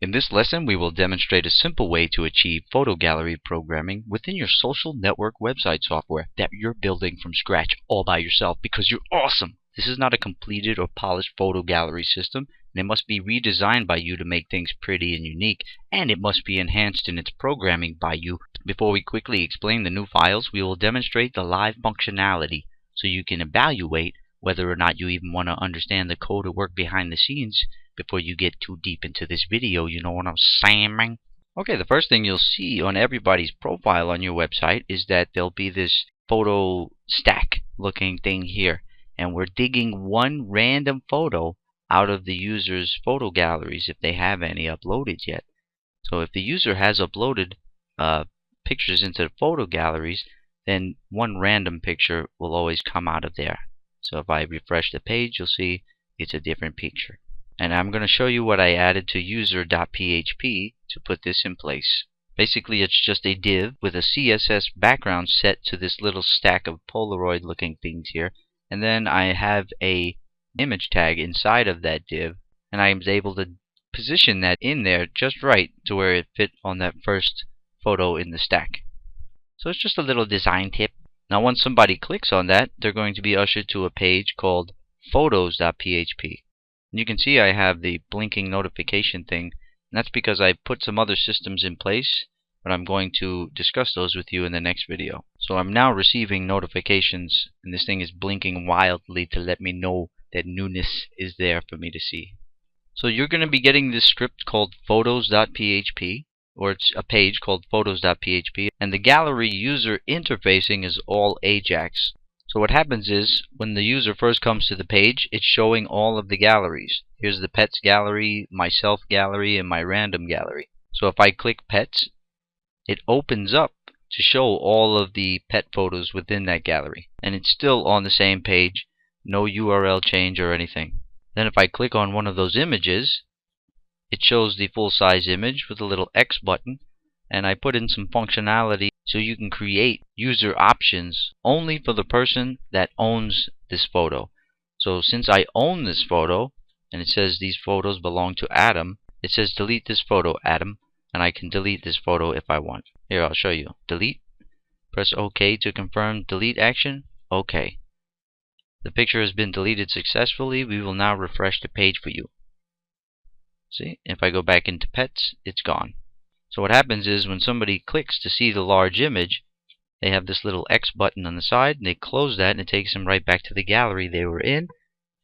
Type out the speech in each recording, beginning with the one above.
In this lesson, we will demonstrate a simple way to achieve photo gallery programming within your social network website software that you're building from scratch all by yourself because you're awesome. This is not a completed or polished photo gallery system, and it must be redesigned by you to make things pretty and unique, and it must be enhanced in its programming by you. Before we quickly explain the new files, we will demonstrate the live functionality so you can evaluate whether or not you even want to understand the code or work behind the scenes before you get too deep into this video. You know what I'm saying? Okay, the first thing you'll see on everybody's profile on your website is that there'll be this photo stack looking thing here, and we're digging one random photo out of the user's photo galleries if they have any uploaded yet. So if the user has uploaded pictures into the photo galleries, then one random picture will always come out of there. So if I refresh the page, you'll see it's a different picture. And I'm going to show you what I added to user.php to put this in place. Basically, it's just a div with a CSS background set to this little stack of Polaroid looking things here. And then I have a image tag inside of that div, and I was able to position that in there just right to where it fit on that first photo in the stack. So it's just a little design tip. Now once somebody clicks on that, they're going to be ushered to a page called photos.php. And you can see I have the blinking notification thing, and that's because I put some other systems in place, but I'm going to discuss those with you in the next video. So I'm now receiving notifications, and this thing is blinking wildly to let me know that newness is there for me to see. So you're going to be getting this script called photos.php, or it's a page called photos.php, and the gallery user interfacing is all Ajax. So what happens is, when the user first comes to the page, it's showing all of the galleries. Here's the pets gallery, myself gallery, and my random gallery. So if I click pets, it opens up to show all of the pet photos within that gallery. And it's still on the same page, no URL change or anything. Then if I click on one of those images, it shows the full-size image with a little X button, and I put in some functionality so you can create user options only for the person that owns this photo. So since I own this photo, and it says these photos belong to Adam, it says delete this photo, Adam, and I can delete this photo if I want. Here, I'll show you. Delete. Press OK to confirm delete action. OK. The picture has been deleted successfully. We will now refresh the page for you. See, if I go back into pets, it's gone. So what happens is, when somebody clicks to see the large image, they have this little X button on the side, and they close that, and it takes them right back to the gallery they were in.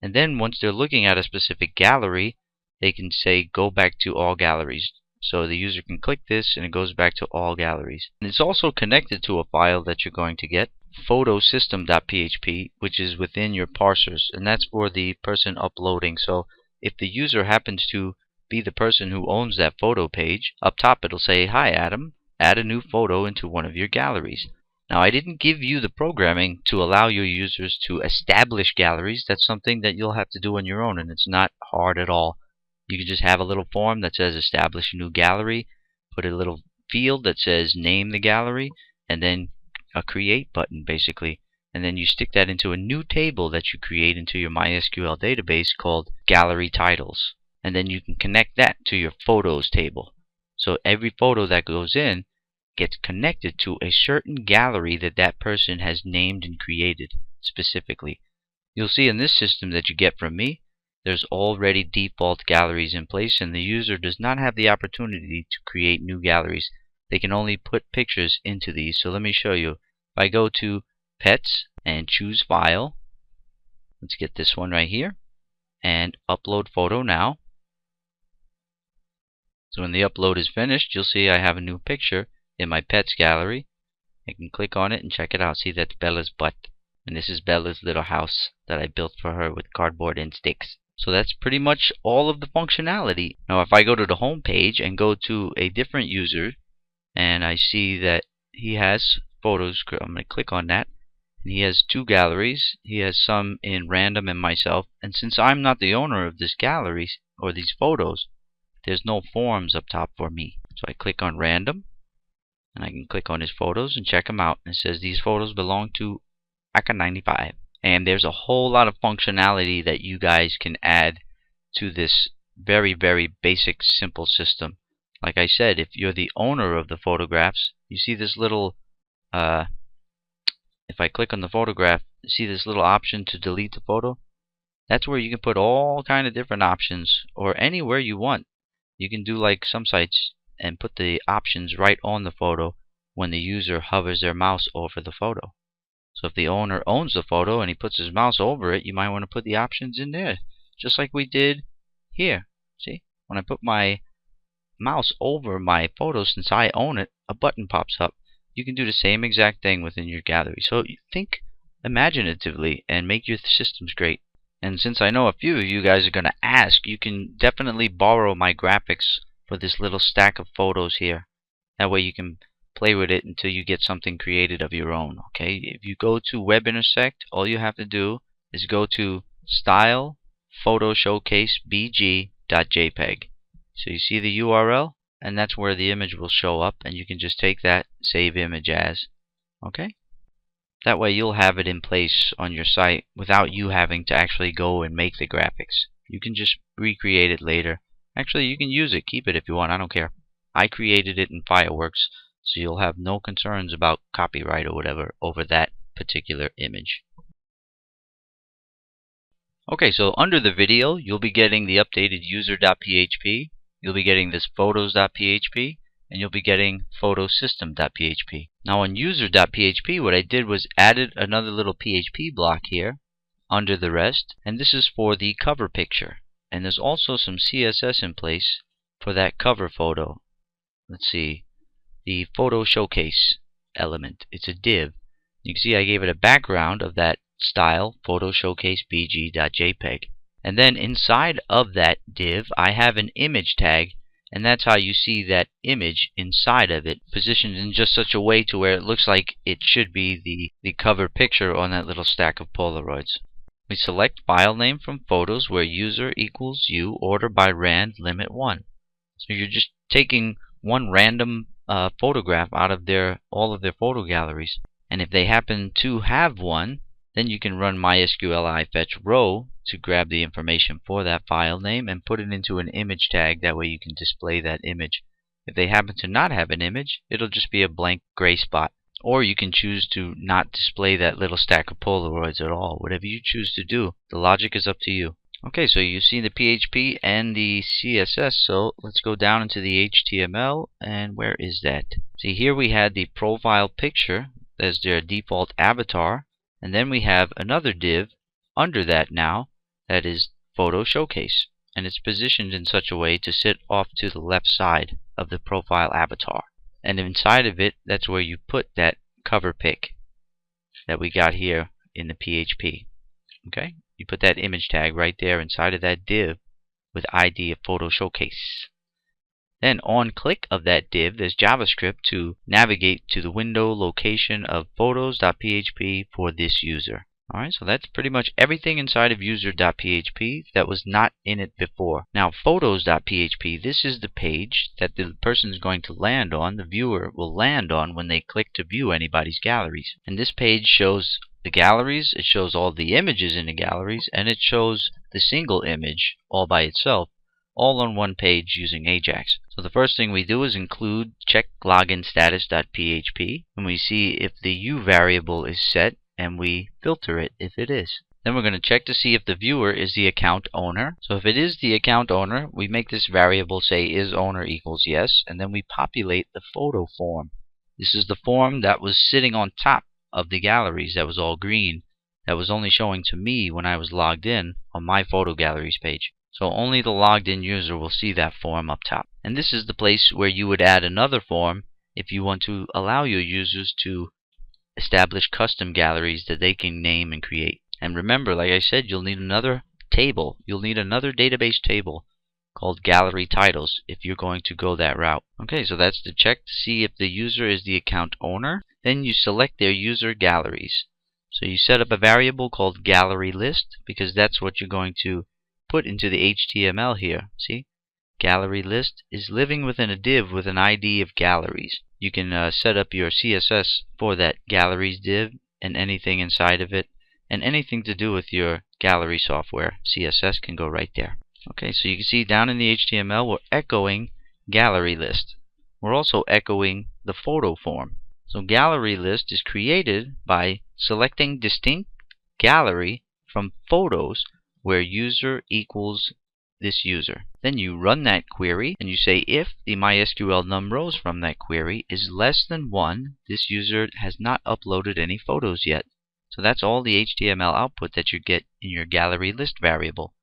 And then once they're looking at a specific gallery, they can say go back to all galleries. So the user can click this, and it goes back to all galleries. And it's also connected to a file that you're going to get, photosystem.php, which is within your parsers, and that's for the person uploading. So if the user happens to be the person who owns that photo page, up top it'll say, "Hi Adam, add a new photo into one of your galleries." Now I didn't give you the programming to allow your users to establish galleries. That's something that you'll have to do on your own, and it's not hard at all. You can just have a little form that says establish a new gallery, put a little field that says name the gallery, and then a create button basically. And then you stick that into a new table that you create into your MySQL database called gallery titles. And then you can connect that to your photos table. So every photo that goes in gets connected to a certain gallery that that person has named and created specifically. You'll see in this system that you get from me, there's already default galleries in place, and the user does not have the opportunity to create new galleries. They can only put pictures into these. So let me show you. If I go to pets and choose file, let's get this one right here, and upload photo now. So when the upload is finished, you'll see I have a new picture in my pets gallery. I can click on it and check it out. See, that's Bella's butt, and this is Bella's little house that I built for her with cardboard and sticks. So that's pretty much all of the functionality. Now if I go to the home page and go to a different user, and I see that he has photos, I'm going to click on that, and he has two galleries. He has some in random and myself, and since I'm not the owner of this gallery or these photos, there's no forms up top for me. So I click on random, and I can click on his photos and check them out. And it says these photos belong to Aka95. And there's a whole lot of functionality that you guys can add to this very, very basic, simple system. Like I said, if you're the owner of the photographs, you see this little, if I click on the photograph, you see this little option to delete the photo? That's where you can put all kind of different options, or anywhere you want. You can do like some sites and put the options right on the photo when the user hovers their mouse over the photo. So if the owner owns the photo and he puts his mouse over it, you might want to put the options in there, just like we did here. See, when I put my mouse over my photo, since I own it, a button pops up. You can do the same exact thing within your gallery. So think imaginatively and make your systems great. And since I know a few of you guys are going to ask, you can definitely borrow my graphics for this little stack of photos here. That way you can play with it until you get something created of your own. Okay, if you go to Web Intersect, all you have to do is go to Style Photo Showcase BG.jpg. So you see the URL, and that's where the image will show up, and you can just take that, save image as. Okay? That way you'll have it in place on your site without you having to actually go and make the graphics. You can just recreate it later. Actually, you can use it, keep it if you want, I don't care. I created it in Fireworks, so you'll have no concerns about copyright or whatever over that particular image. Okay, so under the video, you'll be getting the updated user.php, you'll be getting this photos.php, and you'll be getting photosystem.php. Now on user.php, what I did was added another little PHP block here under the rest, and this is for the cover picture. And there's also some CSS in place for that cover photo. Let's see, the photo showcase element. It's a div. You can see I gave it a background of that style photo showcase bg.jpg. And then inside of that div, I have an image tag, and that's how you see that image inside of it, positioned in just such a way to where it looks like it should be the cover picture on that little stack of Polaroids. We select file name from photos where user equals you, order by rand, limit 1. So you're just taking one random photograph out of all of their photo galleries, and if they happen to have one, then you can run MySQL fetch row to grab the information for that file name and put it into an image tag. That way you can display that image. If they happen to not have an image, it'll just be a blank gray spot. Or you can choose to not display that little stack of Polaroids at all. Whatever you choose to do, the logic is up to you. Okay, so you see the PHP and the CSS, so let's go down into the HTML, and where is that? See, here we had the profile picture as their default avatar, and then we have another div under that now that is photo showcase, and it's positioned in such a way to sit off to the left side of the profile avatar. And inside of it, that's where you put that cover pic that we got here in the PHP. Okay? You put that image tag right there inside of that div with ID of photo showcase. Then on click of that div, there's JavaScript to navigate to the window location of photos.php for this user. Alright, so that's pretty much everything inside of user.php that was not in it before. Now photos.php, this is the page that the person is going to land on, the viewer will land on when they click to view anybody's galleries. And this page shows the galleries, it shows all the images in the galleries, and it shows the single image all by itself, all on one page using Ajax. So the first thing we do is include check login status.php, and we see if the U variable is set, and we filter it if it is. Then we're going to check to see if the viewer is the account owner. So if it is the account owner, we make this variable say is owner equals yes, and then we populate the photo form. This is the form that was sitting on top of the galleries that was all green, that was only showing to me when I was logged in on my photo galleries page. So only the logged in user will see that form up top. And this is the place where you would add another form if you want to allow your users to establish custom galleries that they can name and create. And remember, like I said, you'll need another table. You'll need another database table called gallery titles if you're going to go that route. Okay, so that's the check to see if the user is the account owner. Then you select their user galleries. So you set up a variable called gallery list, because that's what you're going to put into the HTML here. See? Gallery list is living within a div with an ID of galleries. You can set up your CSS for that galleries div and anything inside of it, and anything to do with your gallery software. CSS can go right there. Okay, so you can see down in the HTML we're echoing gallery list. We're also echoing the photo form. So gallery list is created by selecting distinct gallery from photos where user equals this user. Then you run that query and you say if the MySQL num rows from that query is less than 1, this user has not uploaded any photos yet. So that's all the HTML output that you get in your gallery list variable.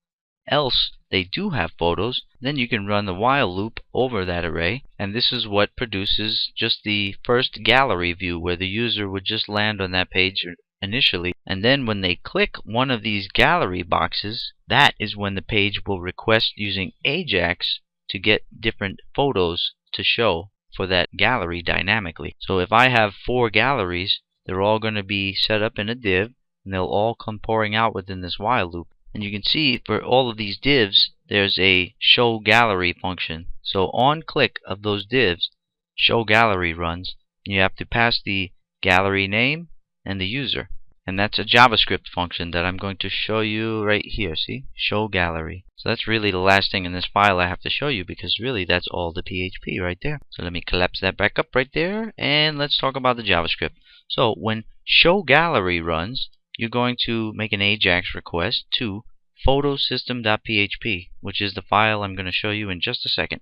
Else they do have photos, then you can run the while loop over that array, and this is what produces just the first gallery view where the user would just land on that page initially, and then when they click one of these gallery boxes, that is when the page will request using Ajax to get different photos to show for that gallery dynamically. So if I have 4 galleries, they're all going to be set up in a div, and they'll all come pouring out within this while loop. And you can see for all of these divs, there's a show gallery function. So on click of those divs, show gallery runs, and you have to pass the gallery name and the user. And that's a JavaScript function that I'm going to show you right here. See? Show gallery. So that's really the last thing in this file I have to show you, because really that's all the PHP right there. So let me collapse that back up right there, and let's talk about the JavaScript. So when show gallery runs, you're going to make an Ajax request to photosystem.php, which is the file I'm going to show you in just a second.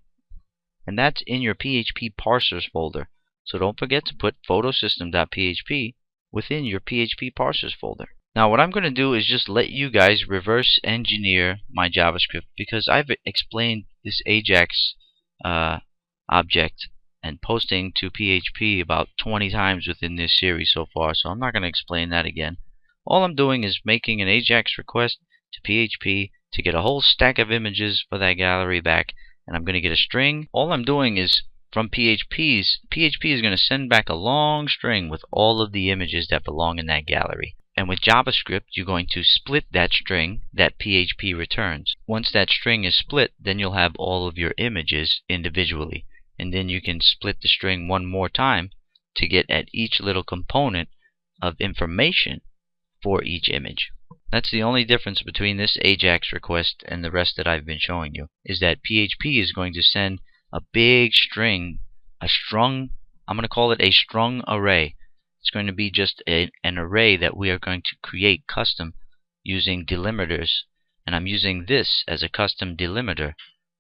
And that's in your PHP parsers folder. So don't forget to put photosystem.php within your PHP parsers folder. Now what I'm going to do is just let you guys reverse engineer my JavaScript, because I've explained this Ajax object and posting to PHP about 20 times within this series so far, so I'm not going to explain that again. All I'm doing is making an Ajax request to PHP to get a whole stack of images for that gallery back, and I'm going to get a string. All I'm doing is from PHP is going to send back a long string with all of the images that belong in that gallery. And with JavaScript, you're going to split that string that PHP returns. Once that string is split, then you'll have all of your images individually. And then you can split the string one more time to get at each little component of information for each image. That's the only difference between this Ajax request and the rest that I've been showing you, is that PHP is going to send a big string, I'm going to call it a strung array. It's going to be just an array that we are going to create custom using delimiters, and I'm using this as a custom delimiter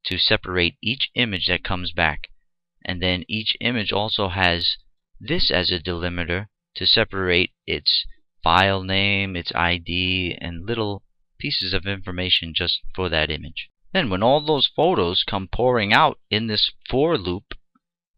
to separate each image that comes back. And then each image also has this as a delimiter to separate its file name, its ID, and little pieces of information just for that image. Then when all those photos come pouring out in this for loop,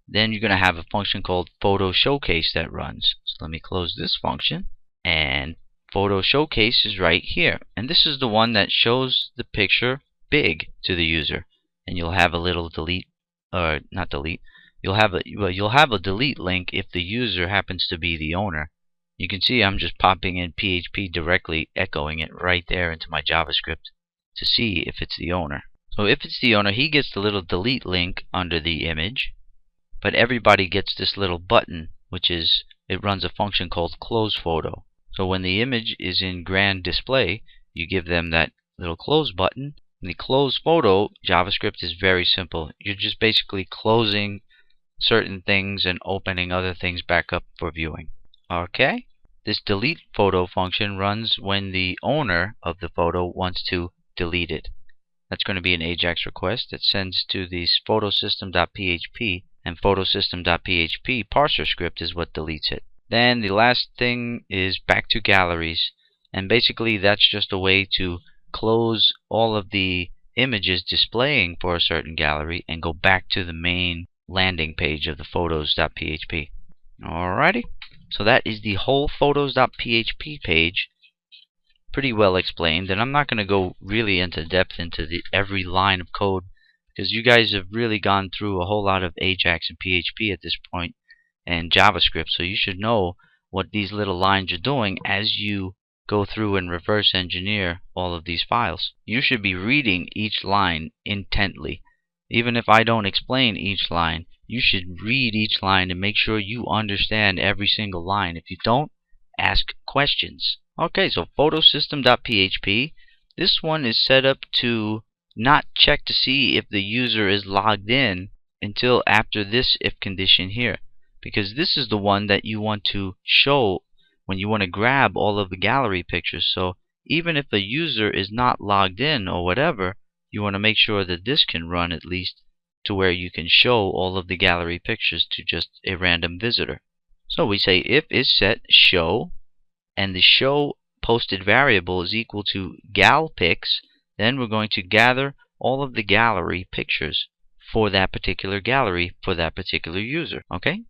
then you're going to have a function called photo showcase that runs. So let me close this function, and photo showcase is right here, and this is the one that shows the picture big to the user. And you'll have a little delete, or not delete, you'll have a delete link if the user happens to be the owner. You can see I'm just popping in PHP directly, echoing it right there into my JavaScript to see if it's the owner. So if it's the owner, he gets the little delete link under the image, but everybody gets this little button, which is, it runs a function called close photo. So when the image is in grand display, you give them that little close button. In the close photo, JavaScript is very simple. You're just basically closing certain things and opening other things back up for viewing. Okay? This delete photo function runs when the owner of the photo wants to delete it. That's going to be an Ajax request that sends to this photosystem.php, and photosystem.php parser script is what deletes it. Then the last thing is back to galleries, and basically that's just a way to close all of the images displaying for a certain gallery and go back to the main landing page of the photos.php. Alrighty, so that is the whole photos.php page, pretty well explained, and I'm not going to go really into depth into every line of code, because you guys have really gone through a whole lot of Ajax and PHP at this point, and JavaScript, so you should know what these little lines are doing as you go through and reverse engineer all of these files. You should be reading each line intently. Even if I don't explain each line, you should read each line and make sure you understand every single line. If you don't, ask questions. Okay, so photosystem.php, this one is set up to not check to see if the user is logged in until after this if condition here, because this is the one that you want to show when you want to grab all of the gallery pictures. So even if a user is not logged in or whatever, you want to make sure that this can run at least to where you can show all of the gallery pictures to just a random visitor. So we say if is set show, and the show posted variable is equal to galPics, then we're going to gather all of the gallery pictures for that particular gallery for that particular user. Okay?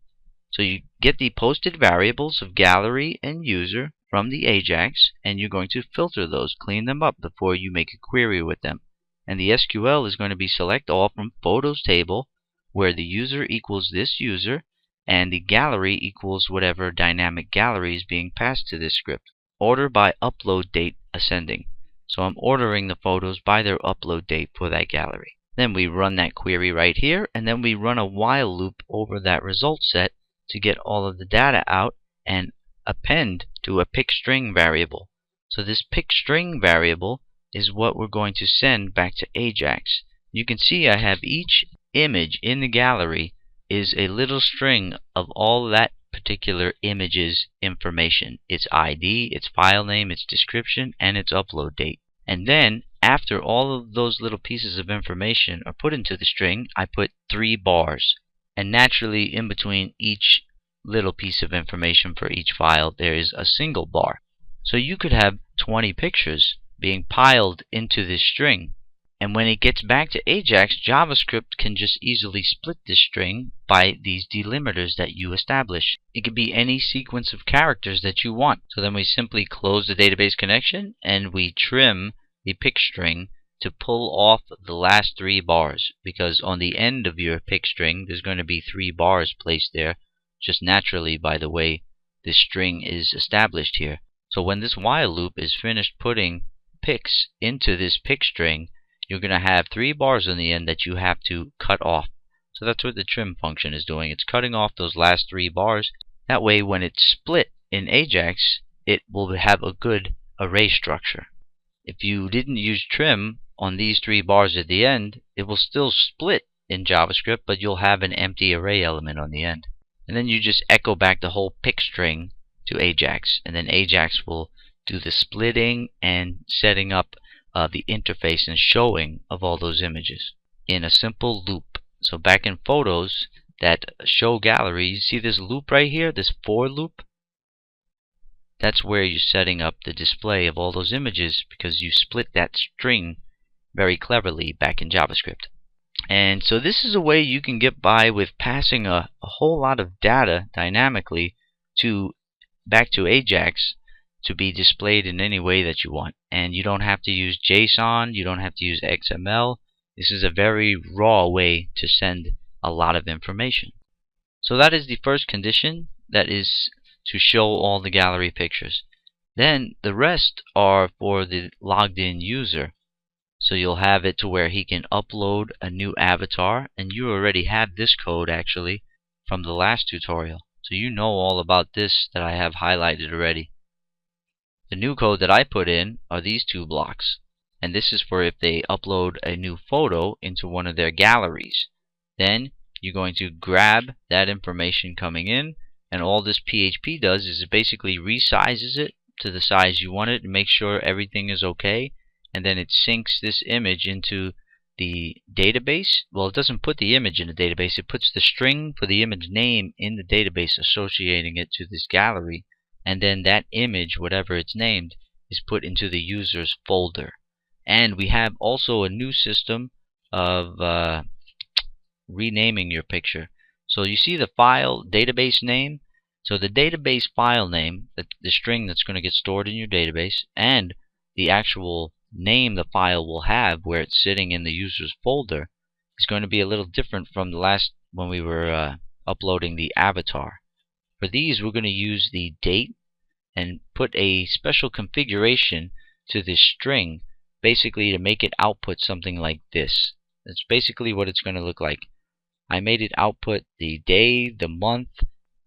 So you get the posted variables of gallery and user from the Ajax, and you're going to filter those, clean them up before you make a query with them. And the SQL is going to be select all from photos table, where the user equals this user, and the gallery equals whatever dynamic gallery is being passed to this script. Order by upload date ascending. So I'm ordering the photos by their upload date for that gallery. Then we run that query right here, and then we run a while loop over that result set to get all of the data out and append to a pic_string variable. So this pic_string variable is what we're going to send back to Ajax. You can see I have each image in the gallery is a little string of all that particular image's information: its ID, its file name, its description, and its upload date. And then after all of those little pieces of information are put into the string, I put 3 bars. And naturally, in between each little piece of information for each file, there is a single bar. So you could have 20 pictures being piled into this string. And when it gets back to Ajax, JavaScript can just easily split this string by these delimiters that you establish. It could be any sequence of characters that you want. So then we simply close the database connection and we trim the pic_string to pull off the last 3 bars, because on the end of your pic_string there's going to be 3 bars placed there, just naturally by the way this string is established here. So when this while loop is finished putting pics into this pic_string, you're going to have 3 bars on the end that you have to cut off. So that's what the trim function is doing. It's cutting off those last 3 bars. That way when it's split in Ajax, it will have a good array structure. If you didn't use trim on these 3 bars at the end, it will still split in JavaScript, but you'll have an empty array element on the end. And then you just echo back the whole pic_string to Ajax, and then Ajax will do the splitting and setting up the interface and showing of all those images in a simple loop. So back in photos that show gallery, you see this loop right here, this for loop? That's where you're setting up the display of all those images, because you split that string very cleverly back in JavaScript. And so this is a way you can get by with passing a whole lot of data dynamically back to Ajax to be displayed in any way that you want. And you don't have to use JSON, you don't have to use XML. This is a very raw way to send a lot of information. So that is the first condition, that is to show all the gallery pictures. Then the rest are for the logged in user. So you'll have it to where he can upload a new avatar, and you already have this code actually from the last tutorial. So you know all about this that I have highlighted already. The new code that I put in are these 2 blocks, and this is for if they upload a new photo into one of their galleries. Then you're going to grab that information coming in, and all this PHP does is it basically resizes it to the size you want it and make sure everything is okay, and then it syncs this image into the database. Well, it doesn't put the image in the database, it puts the string for the image name in the database associating it to this gallery, and then that image, whatever it's named, is put into the user's folder. And we have also a new system of renaming your picture. So you see the file database name. So the database file name, the string that's going to get stored in your database, and the actual name the file will have where it's sitting in the user's folder is going to be a little different from the last when we were uploading the avatar. For these, we're going to use the date and put a special configuration to this string, basically to make it output something like this. That's basically what it's going to look like. I made it output the day, the month,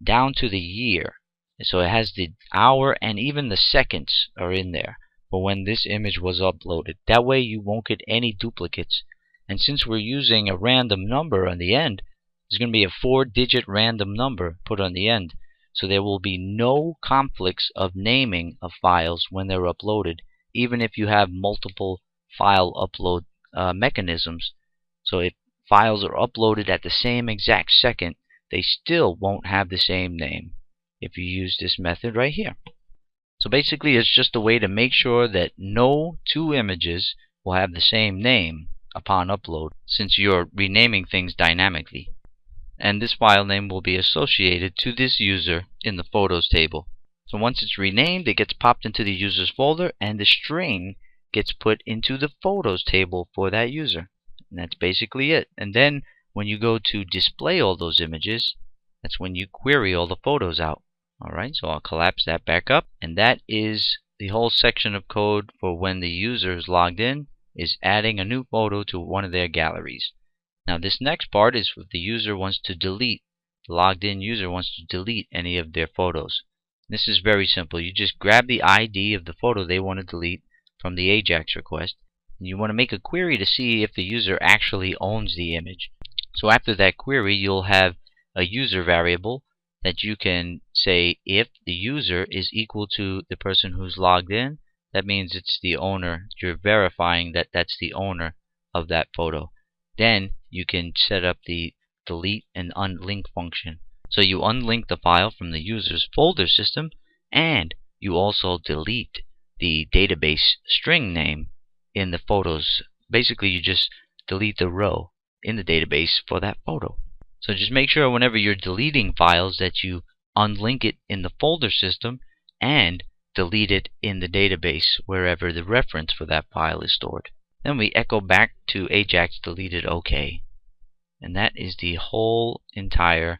down to the year. So it has the hour and even the seconds are in there. for when this image was uploaded. That way you won't get any duplicates. And since we're using a random number on the end, there's going to be a 4-digit random number put on the end. So there will be no conflicts of naming of files when they're uploaded, even if you have multiple file upload mechanisms. So if files are uploaded at the same exact second, they still won't have the same name if you use this method right here. So basically it's just a way to make sure that no two images will have the same name upon upload, since you're renaming things dynamically. And this file name will be associated to this user in the photos table. So once it's renamed, it gets popped into the user's folder, and the string gets put into the photos table for that user. And that's basically it. And then when you go to display all those images, that's when you query all the photos out. Alright, so I'll collapse that back up, and that is the whole section of code for when the user is logged in, is adding a new photo to one of their galleries. Now this next part is if the user wants to delete, the logged in user wants to delete any of their photos. This is very simple. You just grab the ID of the photo they want to delete from the Ajax request, and you want to make a query to see if the user actually owns the image. So after that query, you'll have a user variable that you can say if the user is equal to the person who's logged in, that means it's the owner. You're verifying that that's the owner of that photo. Then you can set up the delete and unlink function. So you unlink the file from the user's folder system, and you also delete the database string name in the photos. Basically you just delete the row in the database for that photo. So just make sure whenever you're deleting files that you unlink it in the folder system and delete it in the database wherever the reference for that file is stored. Then we echo back to Ajax deleted OK. And that is the whole entire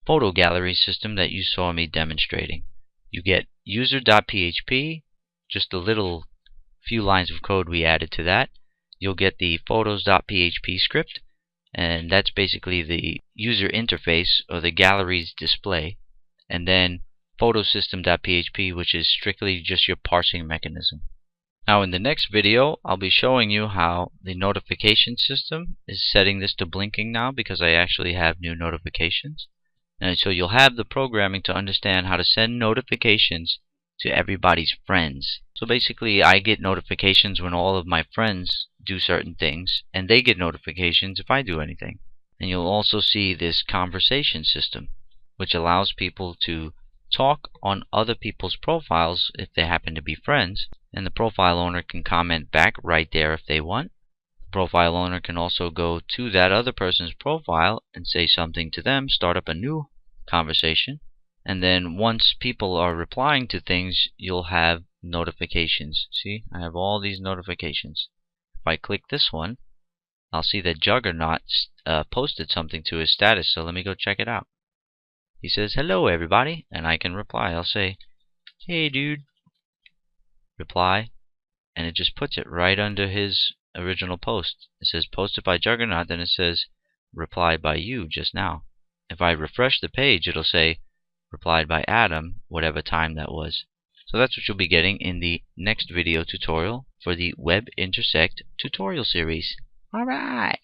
photo gallery system that you saw me demonstrating. You get user.php, just a little few lines of code we added to that. You'll get the photos.php script, and that's basically the user interface or the gallery's display. And then photosystem.php, which is strictly just your parsing mechanism. Now in the next video, I'll be showing you how the notification system is setting this to blinking now, because I actually have new notifications. And so you'll have the programming to understand how to send notifications to everybody's friends. So basically I get notifications when all of my friends do certain things, and they get notifications if I do anything. And you'll also see this conversation system, which allows people to talk on other people's profiles if they happen to be friends, and the profile owner can comment back right there if they want. The profile owner can also go to that other person's profile and say something to them, start up a new conversation, and then once people are replying to things, you'll have notifications. See, I have all these notifications. If I click this one, I'll see that Juggernaut posted something to his status, so let me go check it out. He says, "Hello everybody," and I can reply. I'll say, "Hey dude," reply, and it just puts it right under his original post. It says posted by Juggernaut, then it says replied by you just now. If I refresh the page, it'll say replied by Adam, whatever time that was. So that's what you'll be getting in the next video tutorial for the Web Intersect tutorial series. Alright!